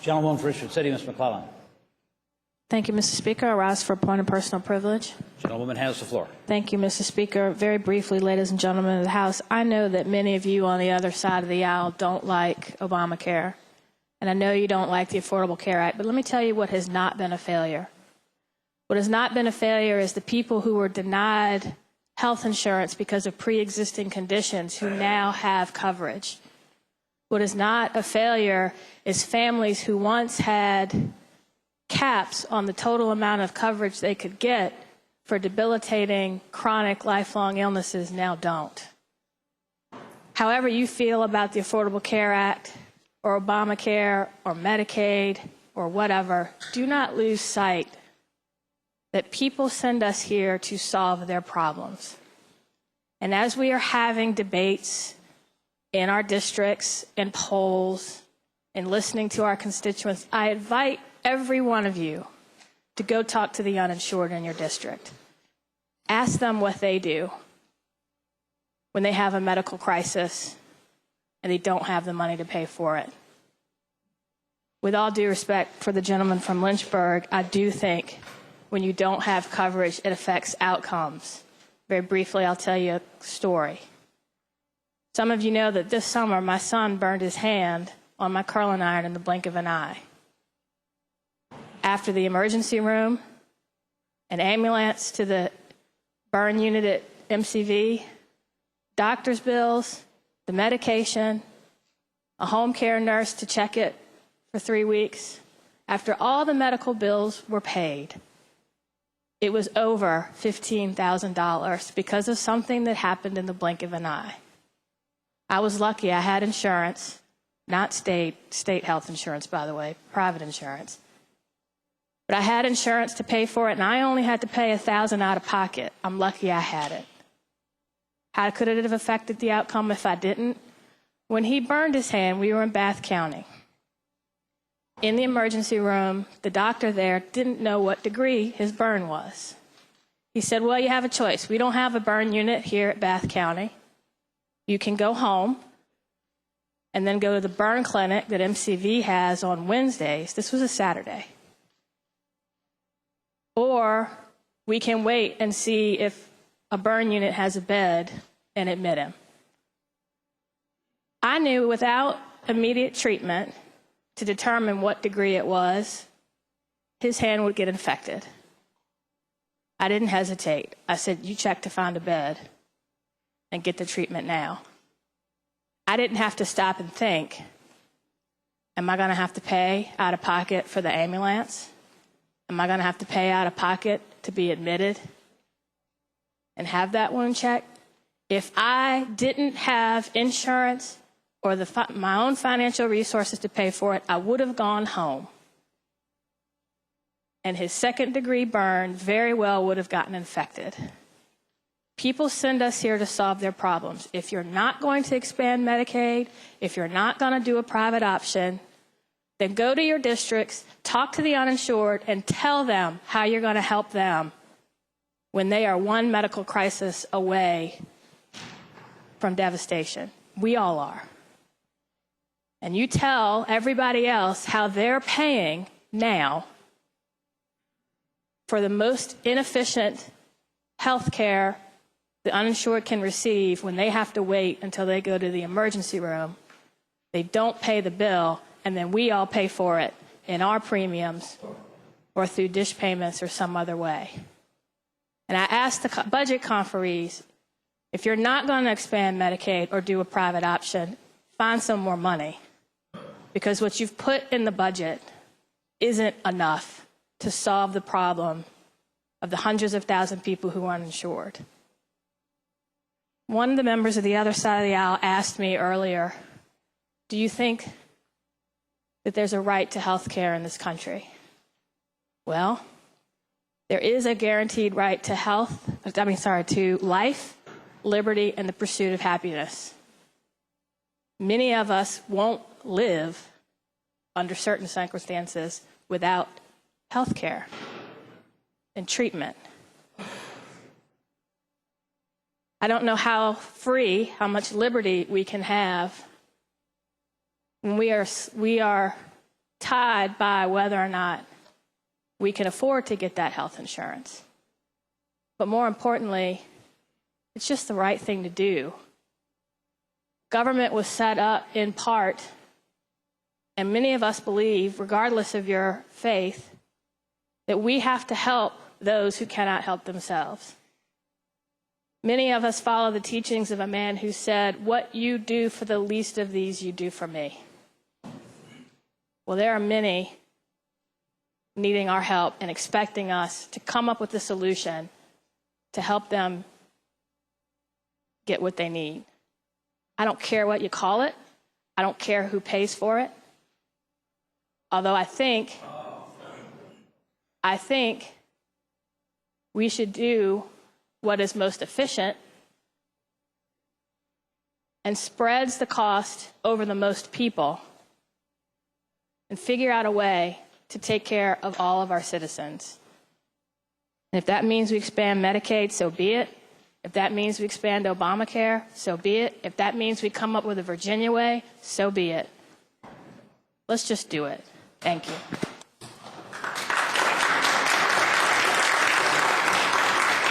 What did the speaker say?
Gentlewoman for Richmond City, Ms. McClellan. Thank you, Mr. Speaker. I rise for a point of personal privilege. Gentlewoman has the floor. Thank you, Mr. Speaker. Very briefly, ladies and gentlemen of the House, I know that many of you on the other side of the aisle don't like Obamacare, and I know you don't like the Affordable Care Act, but let me tell you what has not been a failure. What has not been a failure is the people who were denied health insurance because of pre-existing conditions who now have coverage. What is not a failure is families who once had caps on the total amount of coverage they could get for debilitating, chronic, lifelong illnesses now don't. However you feel about the Affordable Care Act or Obamacare or Medicaid or whatever, do not lose sight that people send us here to solve their problems. And as we are having debates in our districts and polls and listening to our constituents, I invite every one of you to go talk to the uninsured in your district. Ask them what they do when they have a medical crisis and they don't have the money to pay for it. With all due respect for the gentleman from Lynchburg, I do think when you don't have coverage, it affects outcomes. Very briefly, I'll tell you a story. Some of you know that this summer, my son burned his hand on my curling iron in the blink of an eye. After the emergency room, an ambulance to the burn unit at MCV, doctor's bills, the medication, a home care nurse to check it for 3 weeks. After all the medical bills were paid, it was over $15,000 because of something that happened in the blink of an eye. I was lucky. I had insurance, not state health insurance, by the way, private insurance. But I had insurance to pay for it, and I only had to pay $1,000 out of pocket. I'm lucky I had it. How could it have affected the outcome if I didn't? When he burned his hand, we were in Bath County. In the emergency room, the doctor there didn't know what degree his burn was. He said, well, you have a choice. We don't have a burn unit here at Bath County. You can go home and then go to the burn clinic that MCV has on Wednesdays. This was a Saturday. Or we can wait and see if a burn unit has a bed and admit him. I knew without immediate treatment to determine what degree it was, his hand would get infected. I didn't hesitate. I said, you check to find a bed and get the treatment now. I didn't have to stop and think, am I going to have to pay out of pocket for the ambulance? Am I going to have to pay out of pocket to be admitted and have that wound checked? If I didn't have insurance or my own financial resources to pay for it, I would have gone home. And his second-degree burn very well would have gotten infected. People send us here to solve their problems. If you're not going to expand Medicaid, if you're not going to do a private option, then go to your districts, talk to the uninsured, and tell them how you're going to help them when they are one medical crisis away from devastation. We all are. And you tell everybody else how they're paying now for the most inefficient health care the uninsured can receive when they have to wait until they go to the emergency room. They don't pay the bill, and then we all pay for it in our premiums or through dish payments or some other way. And I asked the budget conferees, if you're not going to expand Medicaid or do a private option, find some more money. Because what you've put in the budget isn't enough to solve the problem of the hundreds of thousands of people who are uninsured. One of the members of the other side of the aisle asked me earlier, do you think that there's a right to health care in this country? Well, there is a guaranteed right to to life, liberty, and the pursuit of happiness. Many of us won't live under certain circumstances without health care and treatment. I don't know how much liberty we can have when we are tied by whether or not we can afford to get that health insurance. But more importantly, it's just the right thing to do. Government was set up in part, and many of us believe, regardless of your faith, that we have to help those who cannot help themselves. Many of us follow the teachings of a man who said, "What you do for the least of these, you do for me." Well, there are many needing our help and expecting us to come up with a solution to help them get what they need. I don't care what you call it. I don't care who pays for it. Although I think we should do what is most efficient and spreads the cost over the most people and figure out a way to take care of all of our citizens. And if that means we expand Medicaid, so be it. If that means we expand Obamacare, so be it. If that means we come up with a Virginia way, so be it. Let's just do it. Thank you.